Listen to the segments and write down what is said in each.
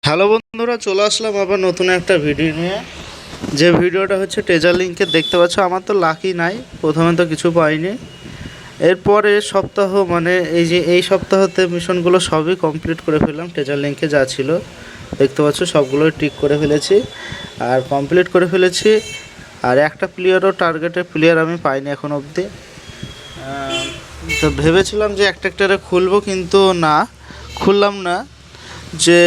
Hello বন্ধুরা, চলে আসলাম আবার নতুন একটা ভিডিও নিয়ে। যে ভিডিওটা হচ্ছে ট্রেজার লিঙ্কে দেখতে পাচ্ছ। আমার তো লাকি নাই, প্রথমে তো কিছু পাইনি। এরপরে সপ্তাহ মানে এই সপ্তাহতে মিশনগুলো সবই কমপ্লিট করে ফেললাম। ট্রেজার লিঙ্কে যা ছিল দেখতে পাচ্ছ সবগুলোই টিক করে ফেলেছি আর কমপ্লিট করে ফেলেছি। আর একটা টার্গেটের প্লেয়ার আমি পাইনি এখন অবধি। তো ভেবেছিলাম যে একটা একটারে খুলবো, কিন্তু না, খুললাম না। যে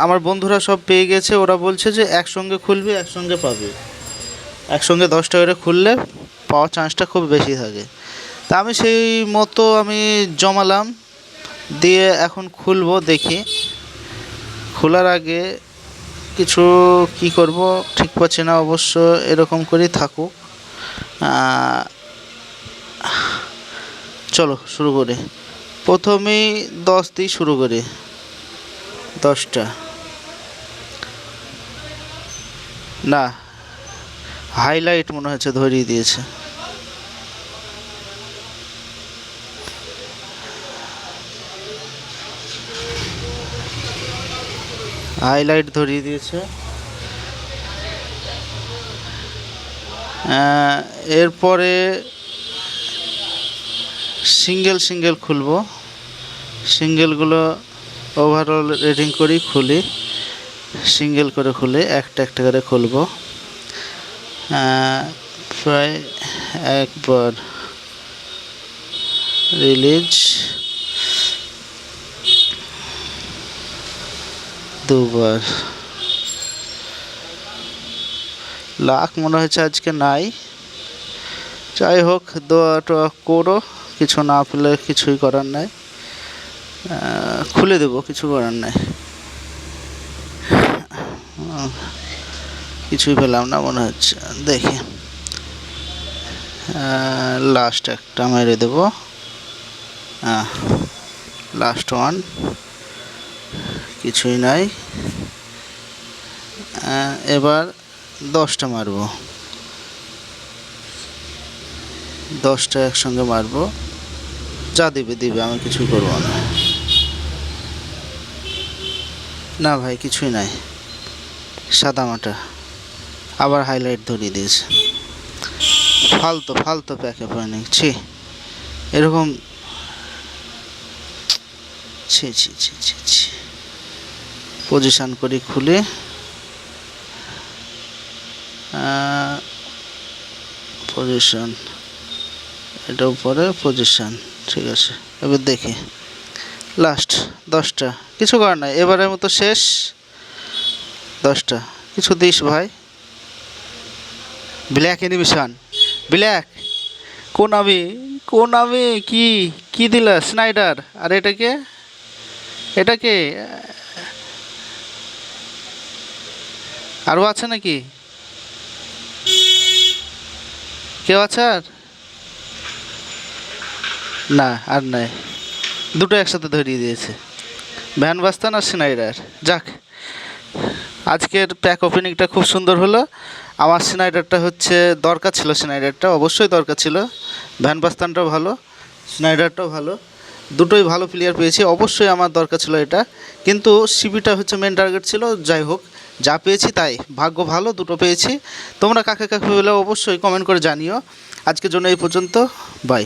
আমার বন্ধুরা সব পেয়ে গেছে, ওরা বলছে যে একসঙ্গে খুলবি একসঙ্গে পাবি, একসঙ্গে 10টা করে খুললে পাওয়ার চান্সটা খুব বেশি থাকে। তা আমি সেই মতো আমি জমালাম, দিয়ে এখন খুলবো। দেখি খোলার আগে কিছু কি করব ঠিক পাচ্ছি না, অবশ্য এরকম করেই থাকুক। চলো শুরু করি। প্রথমেই 10 দিয়ে শুরু করি। 10টা না, হাইলাইট মনে হচ্ছে ধরিয়ে দিয়েছে। হাইলাইট ধরিয়ে দিয়েছে। এরপরে সিঙ্গেল খুলবো। সিঙ্গেলগুলো ওভারঅল রেটিং করি, খুলি সিঙ্গেল করে, খুলে একটা একটা করে খুলবো। প্রায় একবার রিলিজ, দুবার। লাখ মনে হচ্ছে আজকে নাই। যাই হোক, দোয়া টোয়া করো, কিছু না পেলে কিছুই করার নাই, খুলে দেবো, কিছু করার নাই। কিছুই পেলাম না মনে হচ্ছে, দেখি লাস্ট একটা মেরে দেবো। লাস্ট ওয়ান, কিছুই নাই। এবার 10টা মারবো, 10টা একসঙ্গে মারবো, যা দিবে দিবে, আমি কিছুই করবো না। না ভাই, কিছুই নাই, সাদা মাটা। আবার হাইলাইট ধরিয়ে দিয়েছে। ফালতু ফালতু প্যাকে পয়েন্ট, ছি এরকম, ছি ছি ছি ছি ছি। পজিশান করি, খুলে পজিশন, এটা উপরে পজিশান, ঠিক আছে। এবার দেখি লাস্ট 10টা, কিছু করার নাই, এবারের মতো শেষ। 10টা, কিছু দিস ভাই। Black animation, black. কোন আমি কি কি দিলা স্নাইডার? আর এটাকে এটাকে আরও আছে নাকি? কেউ আছে আর? না, আর নাই, দুটো একসাথে ধরিয়ে দিয়েছে, ভ্যান বাস্তান আর স্নাইডার। যাক, আজকের প্যাক ওপেনিংটা খুব সুন্দর হলো। আমার স্নাইডারটা হচ্ছে দরকার ছিল, স্নাইডারটা অবশ্যই দরকার ছিল। ভ্যান বাস্তানটাও ভালো, স্নাইডারটাও ভালো, দুটোই ভালো প্লেয়ার পেয়েছি। অবশ্যই আমার দরকার ছিল এটা, কিন্তু সিবিটা হচ্ছে মেন টার্গেট ছিল। যাই হোক, যা পেয়েছি তাই, ভাগ্য ভালো, দুটো পেয়েছি। তোমরা কাকে কাকে পেলে অবশ্যই কমেন্ট করে জানিও। আজকের জন্য এই পর্যন্ত, বাই।